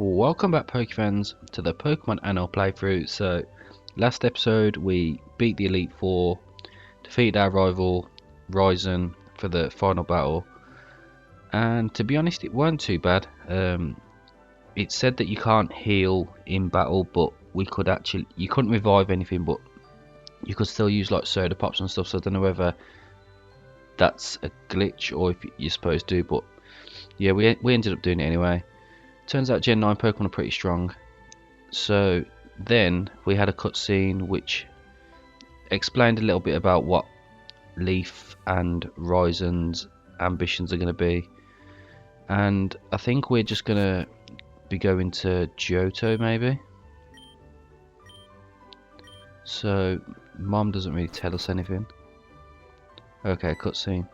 Welcome back, Pokefans, to the Pokemon Anil playthrough. So, last episode we beat the Elite Four, defeated our rival Ryzen for the final battle, and to be honest, it weren't too bad. It said that you can't heal in battle, but you couldn't revive anything, but you could still use like soda pops and stuff. So I don't know whether that's a glitch or if you're supposed to, but yeah, we ended up doing it anyway. Turns out Gen 9 Pokemon are pretty strong. So then we had a cutscene which explained a little bit about what Leaf and Ryzen's ambitions are going to be. And I think we're just going to be going to Johto maybe. So Mom doesn't really tell us anything. Okay, cutscene.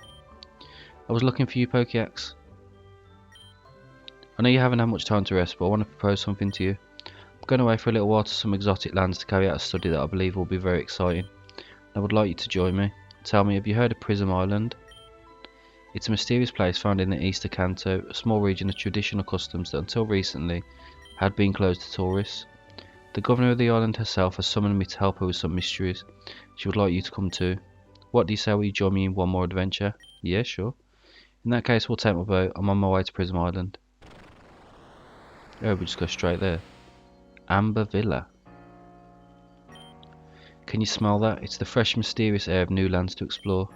I was looking for you, Pokeax. I know you haven't had much time to rest, but I want to propose something to you. I'm going away for a little while to some exotic lands to carry out a study that I believe will be very exciting. I would like you to join me. Tell me, have you heard of Prism Island? It's a mysterious place found in the east of Kanto, a small region of traditional customs that until recently had been closed to tourists. The governor of the island herself has summoned me to help her with some mysteries. She would like you to come too. What do you say, will you join me in one more adventure? Yeah, sure. In that case, we'll take my boat. I'm on my way to Prism Island. Oh, we just go straight there. Amber Villa. Can you smell that? It's the fresh, mysterious air of new lands to explore.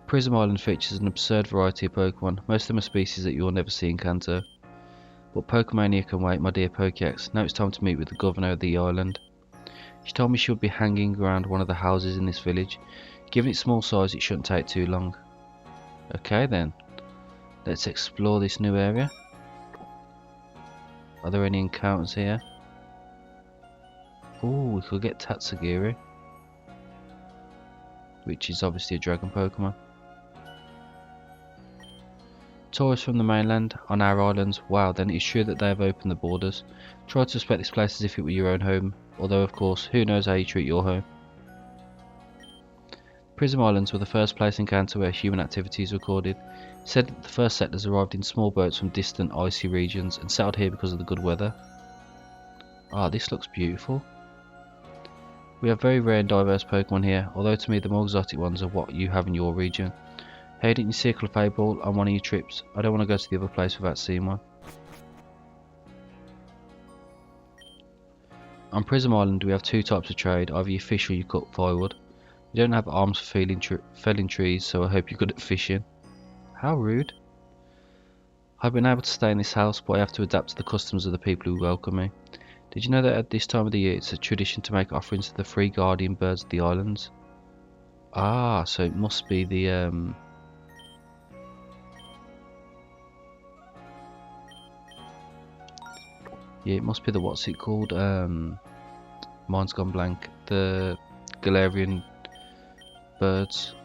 Prism Island features an absurd variety of Pokemon. Most of them are species that you'll never see in Kanto. But Pokemania can wait, my dear Pokeax. Now it's time to meet with the governor of the island. She told me she would be hanging around one of the houses in this village. Given its small size, it shouldn't take too long. Okay then. Let's explore this new area. Are there any encounters here? Oh, we could get Tatsugiri, which is obviously a dragon Pokemon. Tourists from the mainland on our islands. Wow, then it's true that they have opened the borders. Try to respect this place as if it were your own home, although of course, who knows how you treat your home. Prism Islands were the first place in Kanto where human activity is recorded. It said that the first settlers arrived in small boats from distant icy regions and settled here because of the good weather. Ah, this looks beautiful. We have very rare and diverse Pokemon here, although to me the more exotic ones are what you have in your region. Hey, didn't you see a Clefable on one of your trips? I don't want to go to the other place without seeing one. On Prism Island we have two types of trade, either you fish or you cut firewood. You don't have arms for felling trees, so I hope you're good at fishing. How rude. I've been able to stay in this house, but I have to adapt to the customs of the people who welcome me. Did you know that at this time of the year it's a tradition to make offerings to the three guardian birds of the islands? Ah, so it must be the yeah, it must be the what's it called? Mine's gone blank. The Galarian birds.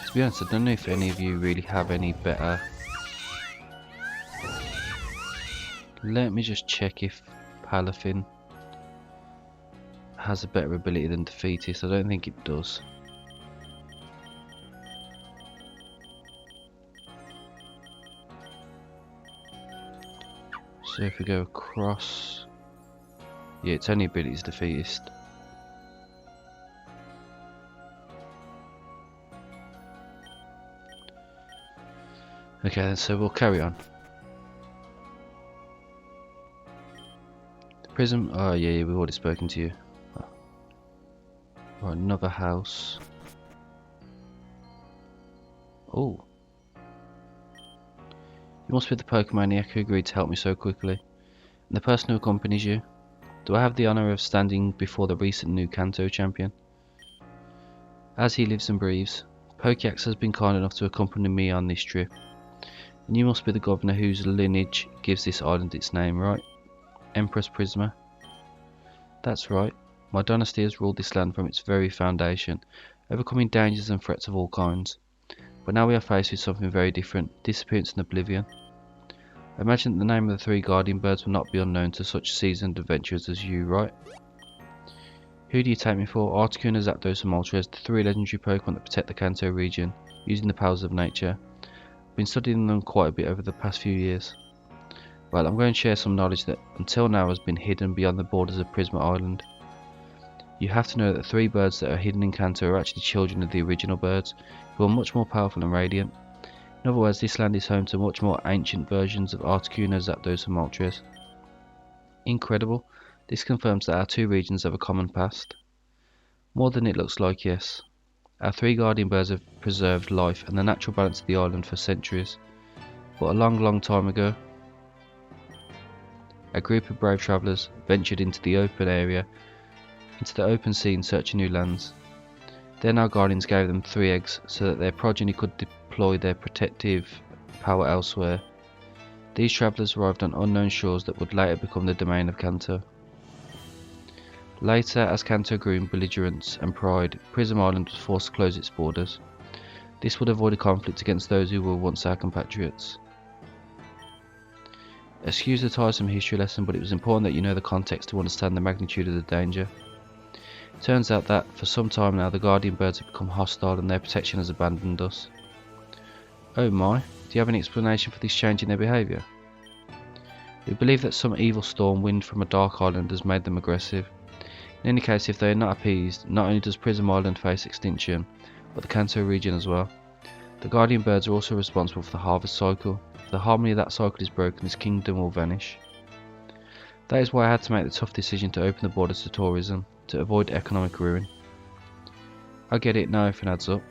To be honest, I don't know if any of you really have any better. Let me just check if Palafin has a better ability than Defeatis. I don't think it does. So if we go across, yeah, its only ability is Defeatist. Okay, then, so we'll carry on. The Prism. Oh yeah, we've already spoken to you. Right, another house. Oh. You must be the Pokemaniac who agreed to help me so quickly. And the person who accompanies you. Do I have the honour of standing before the recent new Kanto champion? As he lives and breathes, Pokeax has been kind enough to accompany me on this trip. And you must be the governor whose lineage gives this island its name, right? Empress Prisma. That's right. My dynasty has ruled this land from its very foundation, overcoming dangers and threats of all kinds. But now we are faced with something very different, disappearance and oblivion. I imagine that the name of the three guardian birds will not be unknown to such seasoned adventurers as you, right? Who do you take me for? Articuno, Zapdos and Moltres, the three legendary Pokemon that protect the Kanto region, using the powers of nature. I've been studying them quite a bit over the past few years. Well, I'm going to share some knowledge that until now has been hidden beyond the borders of Prisma Island. You have to know that 3 birds that are hidden in Kanto are actually children of the original birds, who are much more powerful and radiant. In other words, this land is home to much more ancient versions of Articuno, Zapdos and Moltres. Incredible. This confirms that our 2 regions have a common past. More than it looks like, yes. Our 3 guardian birds have preserved life and the natural balance of the island for centuries. But a long time ago, a group of brave travellers ventured into the open sea in search of new lands. Then our guardians gave them 3 eggs so that their progeny could deploy their protective power elsewhere. These travellers arrived on unknown shores that would later become the domain of Kanto. Later, as Kanto grew in belligerence and pride, Prism Island was forced to close its borders. This would avoid a conflict against those who were once our compatriots. Excuse the tiresome history lesson, but it was important that you know the context to understand the magnitude of the danger. It turns out that, for some time now, the guardian birds have become hostile and their protection has abandoned us. Oh my, do you have any explanation for this change in their behaviour? We believe that some evil storm wind from a dark island has made them aggressive. In any case, if they are not appeased, not only does Prism Island face extinction, but the Kanto region as well. The guardian birds are also responsible for the harvest cycle. If the harmony of that cycle is broken, this kingdom will vanish. That is why I had to make the tough decision to open the borders to tourism, to avoid economic ruin. I get it, now everything adds up.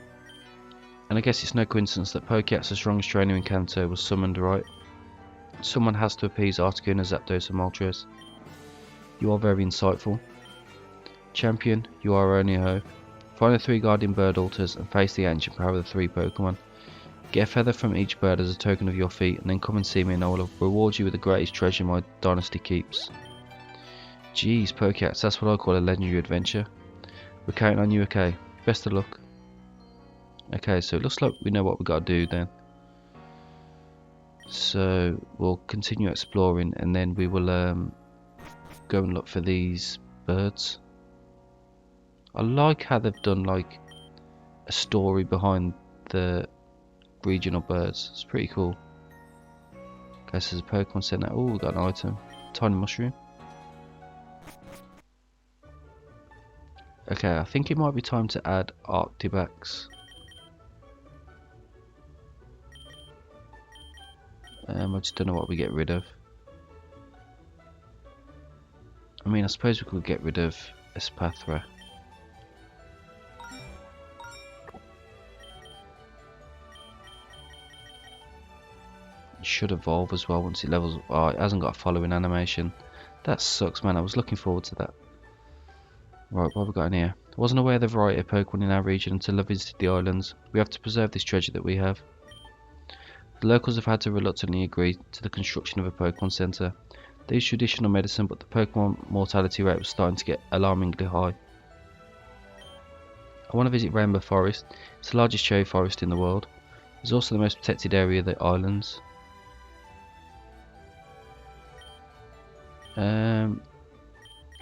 And I guess it's no coincidence that Pokeax, the strongest trainer in Kanto, was summoned, right? Someone has to appease Articuno, Zapdos and Moltres. You are very insightful. Champion, you are our only hope. Find the 3 guardian bird altars and face the ancient power of the 3 Pokemon. Get a feather from each bird as a token of your feat, and then come and see me and I will reward you with the greatest treasure my dynasty keeps. Jeez, Pokeax, that's what I call a legendary adventure. We're counting on you, okay? Best of luck. Okay, so it looks like we know what we got to do then. So we'll continue exploring and then we will go and look for these birds. I like how they've done like a story behind the regional birds. It's pretty cool. Okay, so there's a Pokemon Center. Oh, we got an item. Tiny mushroom. Okay, I think it might be time to add Arctibax. I just don't know what we get rid of. I mean, I suppose we could get rid of Espathra. It should evolve as well once it levels up. Oh, it hasn't got a following animation. That sucks, man. I was looking forward to that. Right, what have we got in here? I wasn't aware of the variety of Pokemon in our region until I visited the islands. We have to preserve this treasure that we have. The locals have had to reluctantly agree to the construction of a Pokemon Center. They use traditional medicine, but the Pokemon mortality rate was starting to get alarmingly high. I want to visit Rainbow Forest. It's the largest cherry forest in the world. It's also the most protected area of the islands.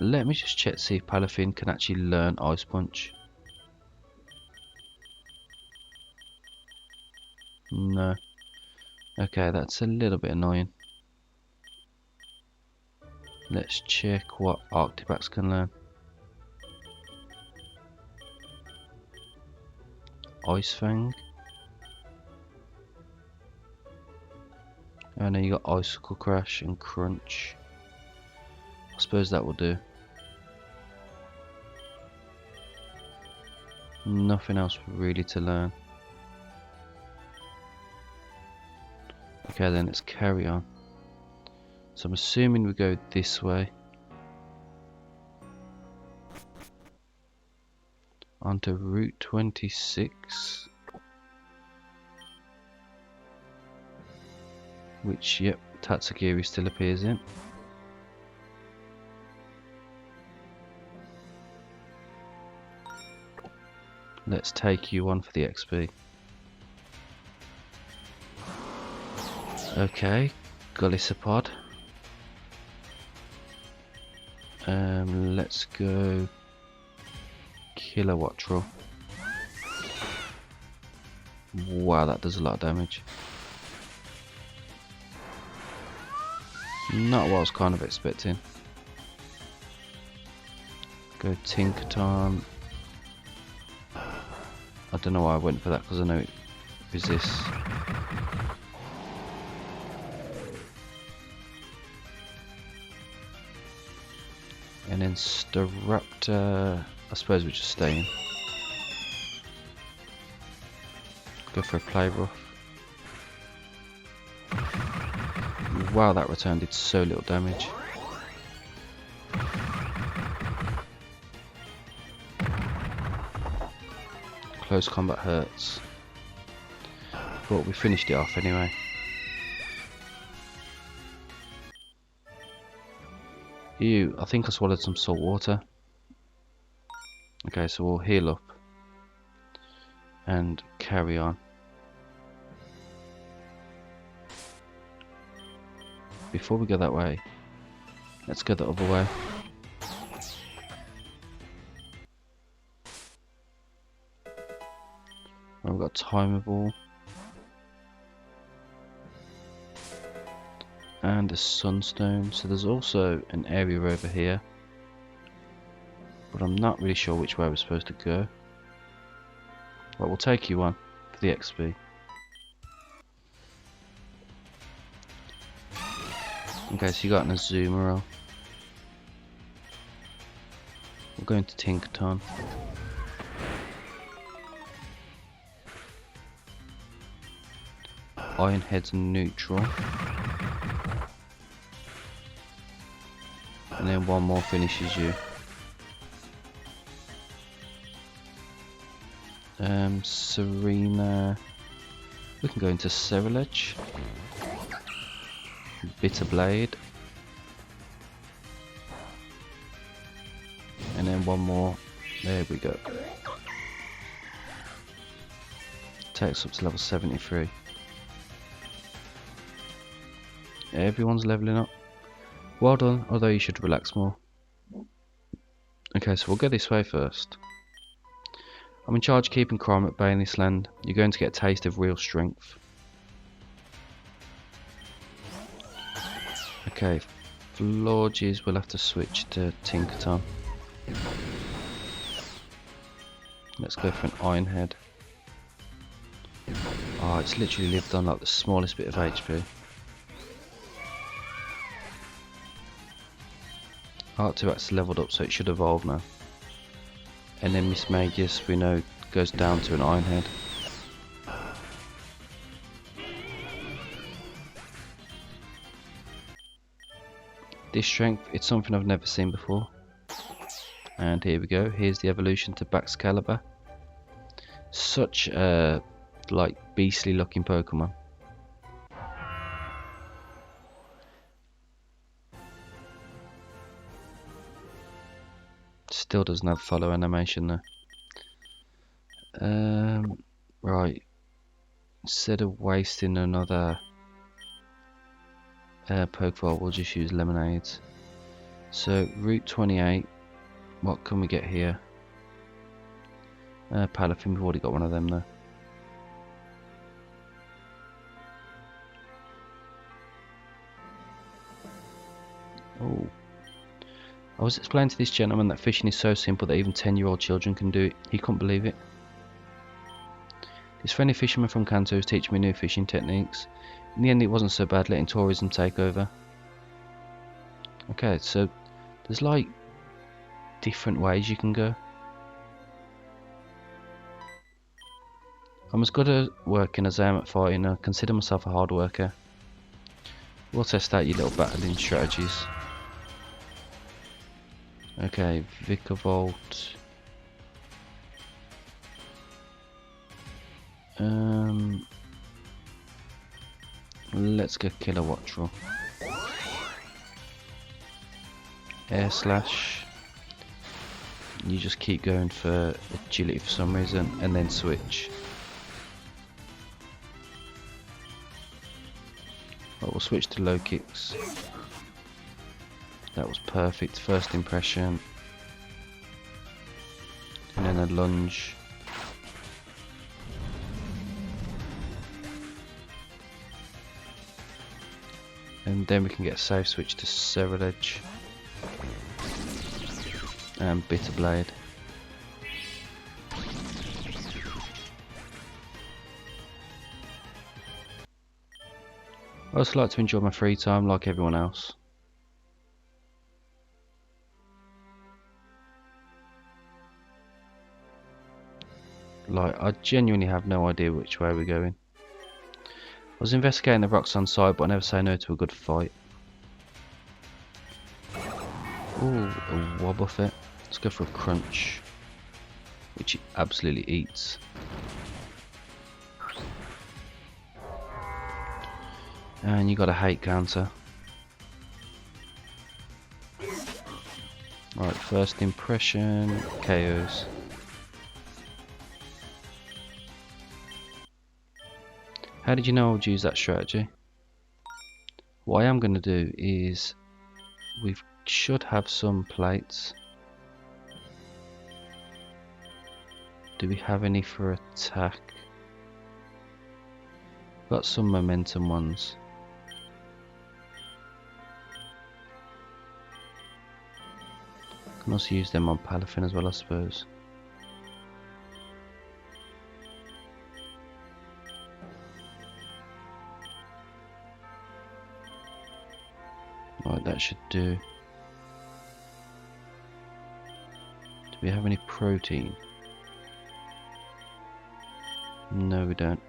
Let me just check to see if Palafin can actually learn Ice Punch. No. Okay, that's a little bit annoying. Let's check what Arctibax can learn. Ice Fang. Oh no, you got Icicle Crash and Crunch. I suppose that will do. Nothing else really to learn. Okay then, let's carry on. So I'm assuming we go this way. Onto Route 26. Which, yep, Tatsugiri still appears in. Let's take you on for the XP. Okay, Golisopod. Let's go Kilowattrel. Wow, that does a lot of damage. Not what I was kind of expecting. Go Tinkerton. I don't know why I went for that, because I know it resists. And then Staraptor, I suppose we're just staying. Go for a play rough. Wow, that return did so little damage. Close combat hurts, but we finished it off anyway. Ew, I think I swallowed some salt water. Okay, so we'll heal up and carry on. Before we go that way, let's go the other way. Oh, we've got a timer ball and a sunstone. So there's also an area over here, but I'm not really sure which way we're supposed to go. But we'll take you on for the XP. Okay, so you got an Azumarill. We're going to Tinkerton. Iron Head's neutral. And then one more finishes you. Serena. We can go into Cerulege. Bitter Blade. And then one more. There we go. Takes up to level 73. Everyone's leveling up. Well done, although you should relax more. Okay, so we'll go this way first. I'm in charge of keeping crime at bay in this land. You're going to get a taste of real strength. Okay, Florges, we'll have to switch to Tinkerton. Let's go for an Iron Head. Oh, it's literally lived on like the smallest bit of HP. Arctivax leveled up, so it should evolve now. And then Miss Magus, we know, goes down to an Iron Head. This strength, it's something I've never seen before. And here we go, here's the evolution to Baxcalibur. Such a like beastly looking Pokemon. Still doesn't have follow animation though. Right. Instead of wasting another Pokeball, we'll just use Lemonades. So Route 28. What can we get here? Palafin, we've already got one of them though. Oh. I was explaining to this gentleman that fishing is so simple that even 10-year-old children can do it. He couldn't believe it. This friendly fisherman from Kanto was teaching me new fishing techniques. In the end, it wasn't so bad letting tourism take over. Okay, so there's like different ways you can go. I'm as good at working as I am at fighting. I consider myself a hard worker. We'll test out your little battling strategies. Okay, Vikavolt. Let's go Kilowattrel. Air Slash. You just keep going for agility for some reason, and then switch. But we'll switch to low kicks. That was perfect. First impression. And then a lunge. And then we can get a safe switch to Cerulege and Bitter Blade. I also like to enjoy my free time like everyone else. Like, I genuinely have no idea which way we're going. I was investigating the rocks on site, but I never say no to a good fight. Ooh, a Wobbuffet. Let's go for a Crunch, which it absolutely eats. And you got a hate counter. Right, first impression, KOs. How did you know I would use that strategy? What I am going to do is, we should have some plates. Do we have any for attack? Got some momentum ones. Can also use them on Palafin as well, I suppose. Right, that should do. Do we have any protein? No, we don't.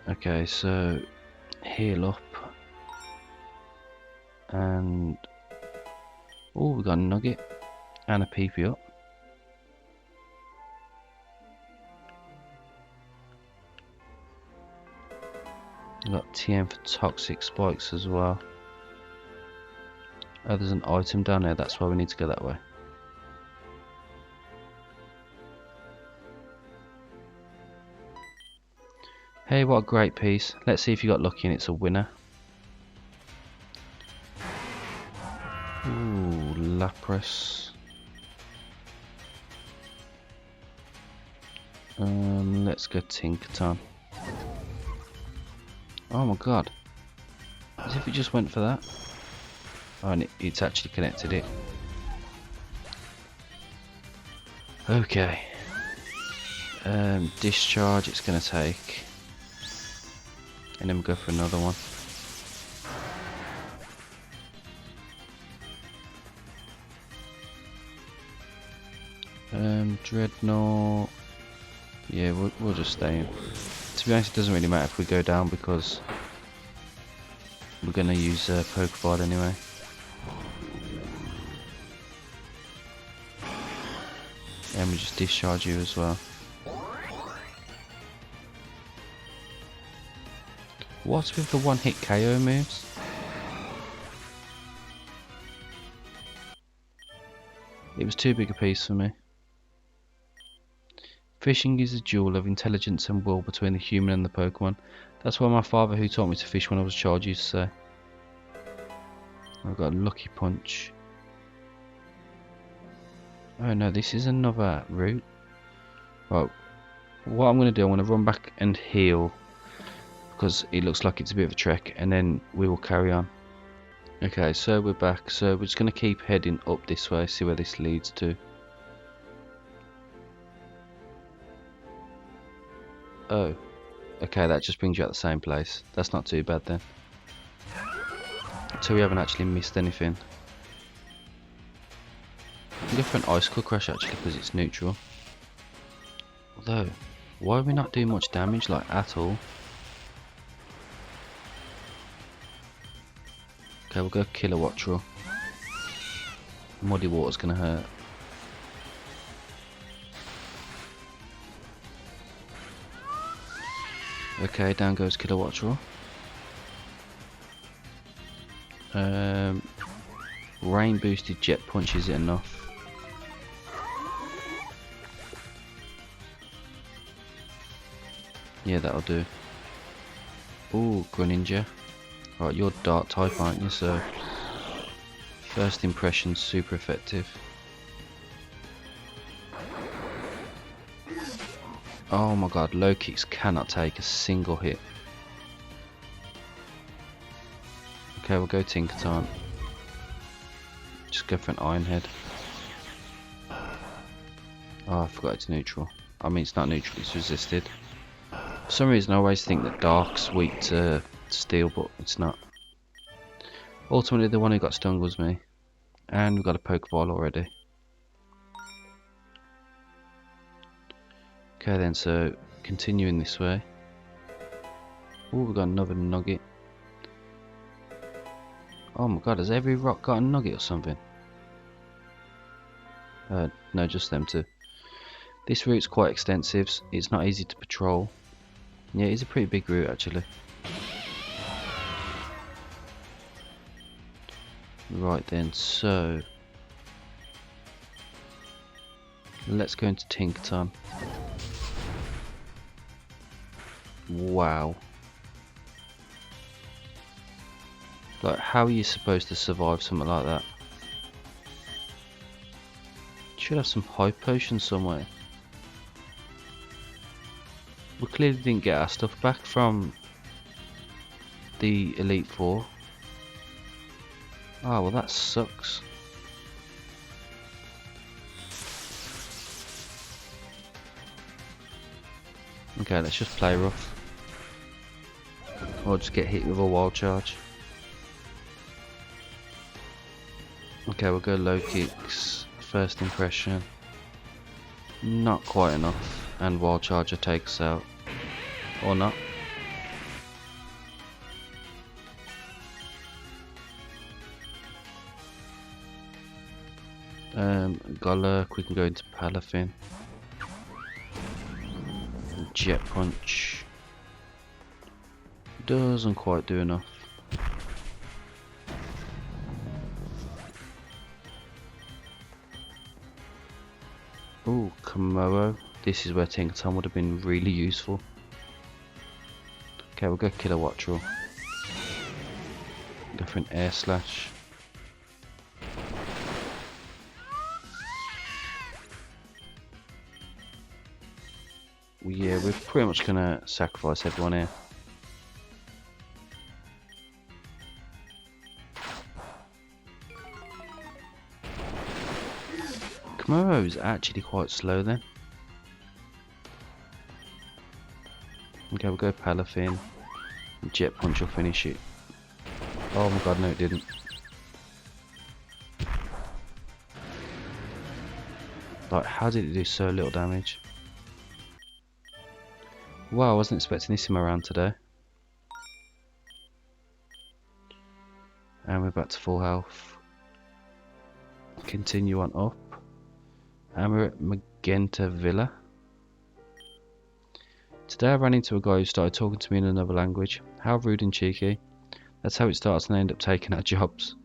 Okay, so heal up. And oh, we got a nugget and a PP up. We got TM for toxic spikes as well. Oh, there's an item down there, that's why we need to go that way. Hey, what a great piece. Let's see if you got lucky and it's a winner. Ooh, Lapras. Let's go Tinkaton. Oh my god. As if it just went for that. Oh, and it's actually connected it. Okay. Discharge it's going to take. And then we'll go for another one. Dreadnought. Yeah, we'll just stay in. To be honest, it doesn't really matter if we go down because we're going to use Pokeball anyway. And we just discharge you as well. What's with the one-hit KO moves? It was too big a piece for me. Fishing is a duel of intelligence and will between the human and the Pokemon. That's what my father, who taught me to fish when I was a child, used to say. I've got a Lucky Punch. Oh no, this is another route. Right, what I'm going to do, I'm going to run back and heal, because it looks like it's a bit of a trek, and then we will carry on. Okay, so we're back, so we're just going to keep heading up this way, see where this leads to. Oh, okay, that just brings you at the same place. That's not too bad then. So we haven't actually missed anything. We can go for an Icicle Crush actually because it's neutral. Although, why are we not doing much damage, like, at all? Okay, we'll go Kilowattrel. Muddy Water's gonna hurt. Okay, down goes Kilowattrel. Rain boosted Jet Punch, is it enough? Yeah, that'll do. Ooh, Greninja. Right, you're Dark type, aren't you? So, first impression, super effective. Oh my god, low kicks cannot take a single hit. Okay, we'll go Tinker Time. Just go for an Iron Head. Oh, I forgot it's neutral. I mean, it's not neutral, it's resisted. For some reason, I always think that Dark's weak to Steel, but it's not. Ultimately, the one who got stung was me. And we've got a Pokeball already. Okay then, so continuing this way. Oh, we've got another Nugget. Oh my god, has every rock got a Nugget or something? No, just them two. This route's quite extensive, it's not easy to patrol. Yeah, it's a pretty big route actually. Right then, so let's go into Tinkerton. Wow. Like, how are you supposed to survive something like that? Should have some high potions somewhere. We clearly didn't get our stuff back from the Elite Four. Oh, well that sucks. Okay, let's just play rough. Or just get hit with a wild charge. Okay, we'll go low kicks. First impression. Not quite enough. And wild charger takes out. Or not. Golurk, we can go into Palafin. Jet Punch. Doesn't quite do enough. Ooh, Komodo. This is where Tinkerton would have been really useful. Okay, we'll go Kilowattrel. Go for an Air Slash. Yeah, we're pretty much gonna sacrifice everyone here. Komodo is actually quite slow then. Okay, we'll go Palafin. Jet Punch will finish it. Oh my god, no it didn't. Like, how did it do so little damage? Wow, I wasn't expecting this in my round today. And we're back to full health. Continue on up. And we're at Magenta Villa. Today I ran into a guy who started talking to me in another language. How rude and cheeky. That's how it starts and they end up taking our jobs.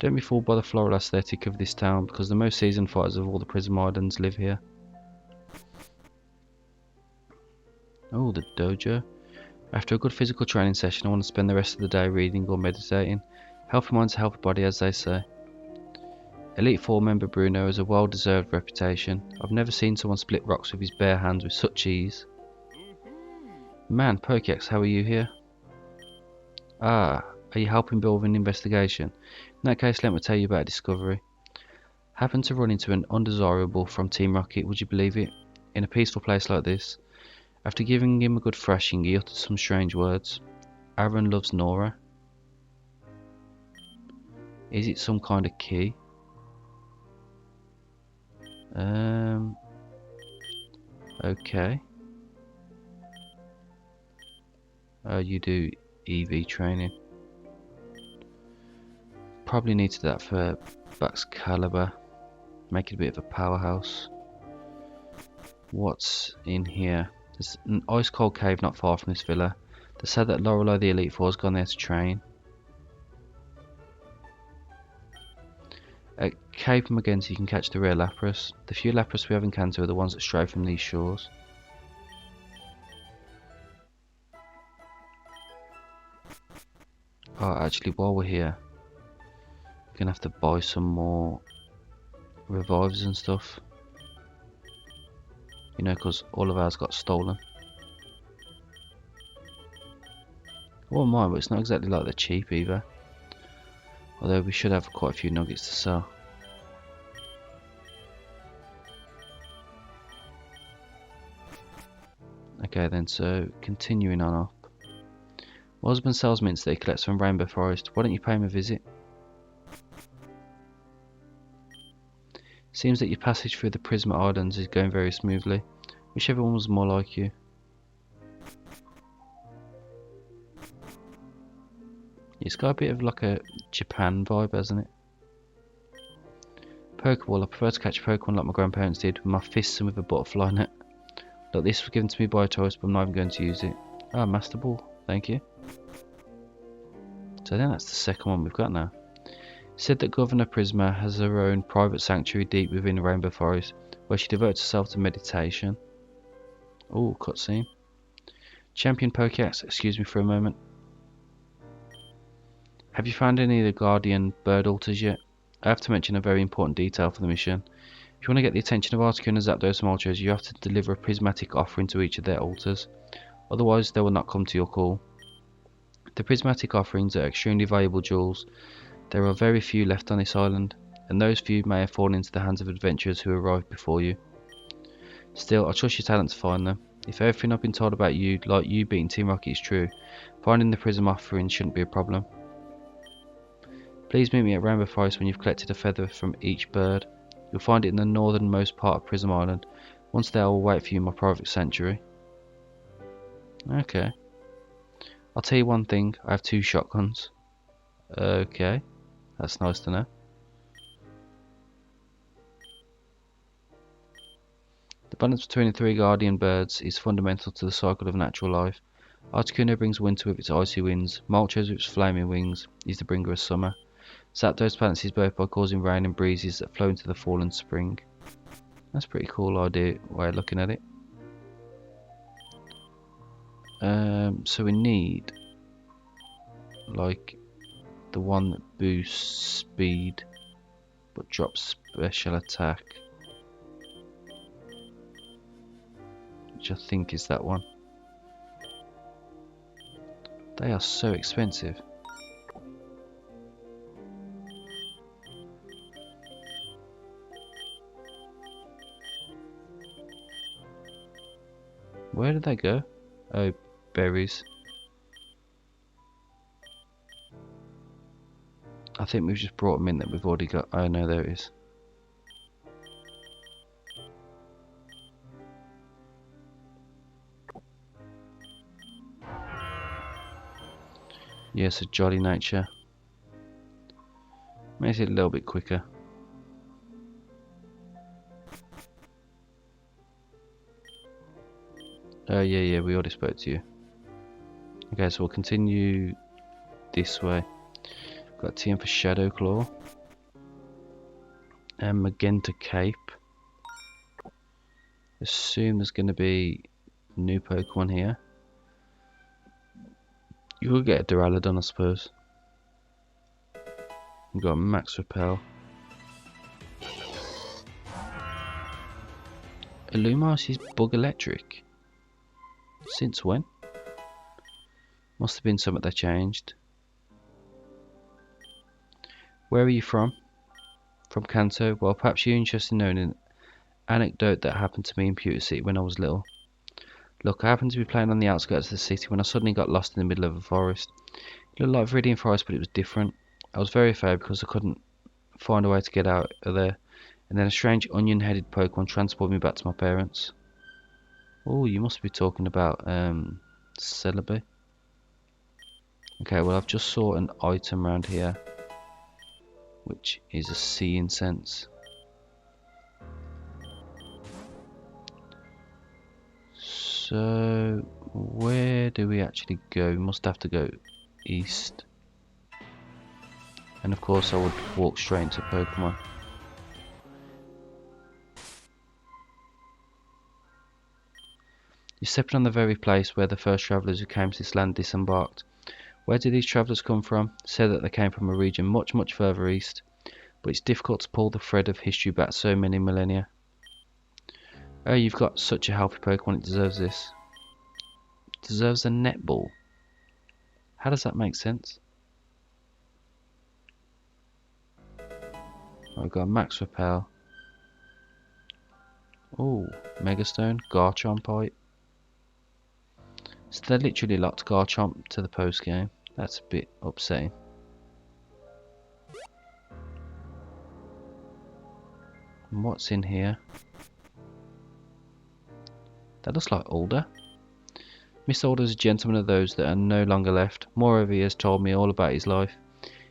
Don't be fooled by the floral aesthetic of this town, because the most seasoned fighters of all the Prism Islands live here. Oh, the dojo. After a good physical training session, I want to spend the rest of the day reading or meditating. Healthy mind's a healthy body, as they say. Elite 4 member Bruno has a well-deserved reputation. I've never seen someone split rocks with his bare hands with such ease. Man, Pokex, how are you here? Ah, are you helping Bill with an investigation? In that case, let me tell you about a discovery. Happened to run into an undesirable from Team Rocket, would you believe it? In a peaceful place like this. After giving him a good thrashing, he uttered some strange words. Aaron loves Nora. Is it some kind of key? Okay. You do EV training. Probably need to do that for Baxcalibur. Make it a bit of a powerhouse. What's in here? There's an ice cold cave not far from this villa. They said that Lorelei the Elite Four has gone there to train. At Cape Magenta you can catch the rare Lapras. The few Lapras we have encountered are the ones that stray from these shores. Oh, actually while we're here, we're gonna have to buy some more revives and stuff. You know, because all of ours got stolen. I wouldn't mind, but it's not exactly like they're cheap either. Although we should have quite a few nuggets to sell. Okay then, so continuing on up. My husband sells mints that he collects from Rainbow Forest. Why don't you pay him a visit? Seems that your passage through the Prisma Islands is going very smoothly. Wish everyone was more like you. It's got a bit of like a Japan vibe, hasn't it? Pokeball. I prefer to catch Pokemon like my grandparents did, with my fists and with a butterfly net. Look, this was given to me by a tourist, but I'm not even going to use it. Ah, Master Ball. Thank you. So then that's the second one we've got now. Said that Governor Prisma has her own private sanctuary deep within the Rainbow Forest, where she devotes herself to meditation. Oh, cutscene. Champion Pokeax, excuse me for a moment. Have you found any of the Guardian bird altars yet? I have to mention a very important detail for the mission. If you want to get the attention of Articuno and Zapdos and Moltres, you have to deliver a prismatic offering to each of their altars. Otherwise, they will not come to your call. The prismatic offerings are extremely valuable jewels. There are very few left on this island, and those few may have fallen into the hands of adventurers who arrived before you. Still, I trust your talent to find them. If everything I've been told about you, like you beating Team Rocket, is true, finding the Prism offering shouldn't be a problem. Please meet me at Rainbow Forest when you've collected a feather from each bird. You'll find it in the northernmost part of Prism Island. Once there, I will wait for you in my private sanctuary. Okay. I'll tell you one thing, I have 2 shotguns. Okay, that's nice to know. The balance between the 3 guardian birds is fundamental to the cycle of natural life. Articuno brings winter with its icy winds. Moltres with its flaming wings is the bringer of summer. Zapdos balances both by causing rain and breezes that flow into the fall and spring. That's a pretty cool way of looking at it. So we need like the one that boosts speed but drops special attack, which I think is that one. They are so expensive. Where did they go? Oh, berries. I think we've just brought them in that we've already got. Oh no, there it is. Yes, a jolly nature. Makes it a little bit quicker. Oh yeah, we already spoke to you. Okay, so we'll continue this way. Got TM for Shadow Claw. And Magenta Cape. Assume there's going to be new Pokemon here. You will get a Duraludon, I suppose. We've got Max Repel. Illumos is Bug Electric. Since when? Must have been something that changed. Where are you from? From Kanto? Well, perhaps you're interested in knowing an anecdote that happened to me in Pewter City when I was little. Look, I happened to be playing on the outskirts of the city when I suddenly got lost in the middle of a forest. It looked like Viridian Forest, but it was different. I was very afraid because I couldn't find a way to get out of there. And then a strange onion-headed Pokemon transported me back to my parents. Oh, you must be talking about Celebi. Okay, well I've just saw an item around here, which is a sea incense. So where do we actually go? We must have to go east. And of course I would walk straight into Pokemon. You're stepping on the very place where the first travellers who came to this land disembarked. Where did these travellers come from? Said that they came from a region much, much further east. But it's difficult to pull the thread of history back so many millennia. Oh, you've got such a healthy Pokemon, it deserves this. It deserves a netball. How does that make sense? I've got max repel. Oh, Megastone, Garchompite. So they literally locked Garchomp to the post game. That's a bit upsetting. And what's in here? That looks like Alder. Mr. Alder is a gentleman of those that are no longer left. Moreover, he has told me all about his life.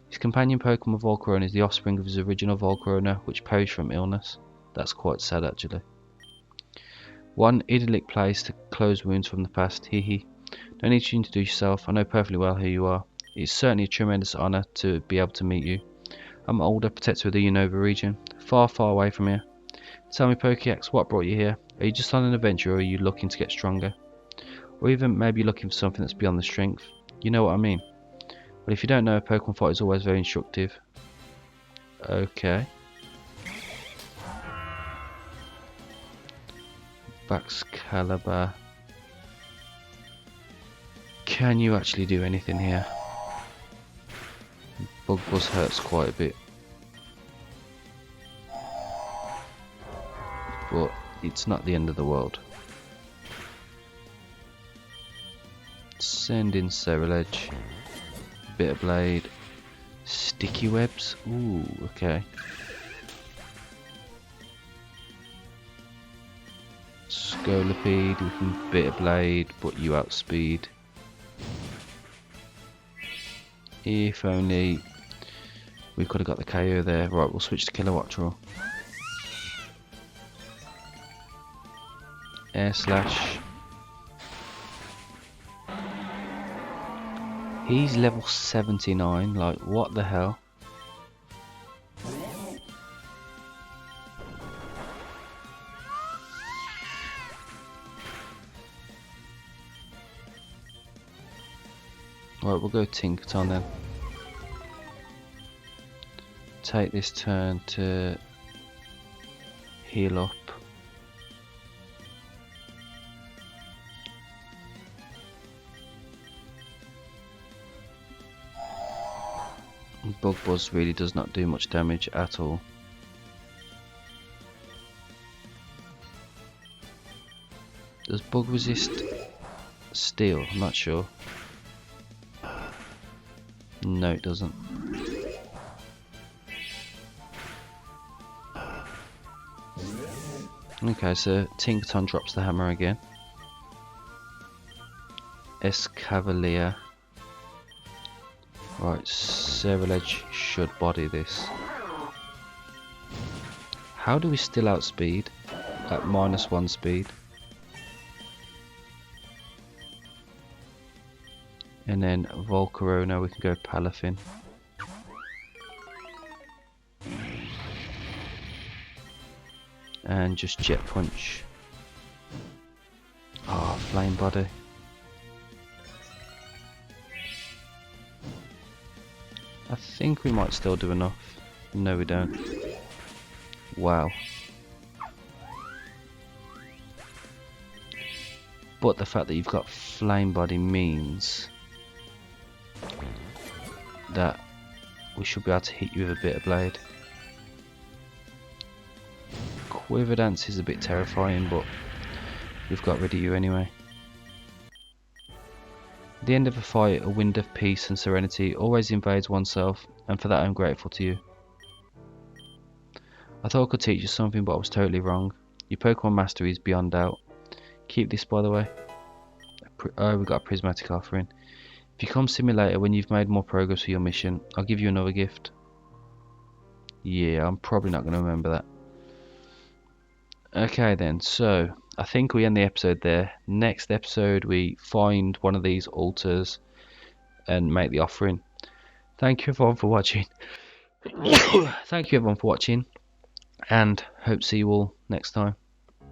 His companion Pokemon Volcarona is the offspring of his original Volcarona, which perished from illness. That's quite sad, actually. One idyllic place to close wounds from the past. Hee. No need to introduce yourself. I know perfectly well who you are. It's certainly a tremendous honour to be able to meet you. I'm Alder, protector of the Unova region, far, far away from here. Tell me, Pokeax, what brought you here? Are you just on an adventure, or are you looking to get stronger? Or even maybe looking for something that's beyond the strength? You know what I mean. But if you don't know, a Pokemon fight is always very instructive. Okay. Baxcalibur. Can you actually do anything here? Bug Buzz hurts quite a bit. But it's not the end of the world. Send in Cerulege. Bitter Blade. Sticky Webs. Ooh, okay. Scolipede, we can Bitter Blade, but you outspeed. If only we could have got the KO there. Right, we'll switch to Kilowattrel. Air Slash. He's level 79, like what the hell? Right, we'll go Tinkaton then. Take this turn to heal up. Bug Buzz really does not do much damage at all. Does Bug resist Steel? I'm not sure. No, it doesn't. Okay, so Tinkaton drops the hammer again. Escavalier. Right, Cerulege should body this. How do we still outspeed at -1 speed? And then Volcarona, we can go Palafin. And just Jet Punch. Ah, oh, Flame Body. I think we might still do enough. No, we don't. Wow. But the fact that you've got Flame Body means that we should be able to hit you with a Bitter Blade. Quiver Dance is a bit terrifying, but we've got rid of you anyway. At the end of a fight, a wind of peace and serenity always invades oneself, and for that I'm grateful to you. I thought I could teach you something, but I was totally wrong. Your Pokemon mastery is beyond doubt. Keep this, by the way. Oh, we got a prismatic offering. If you come see me later when you've made more progress with your mission, I'll give you another gift. Yeah, I'm probably not going to remember that. Okay then, so I think we end the episode there. Next episode we find one of these altars and make the offering. Thank you everyone for watching. Thank you everyone for watching, and hope to see you all next time.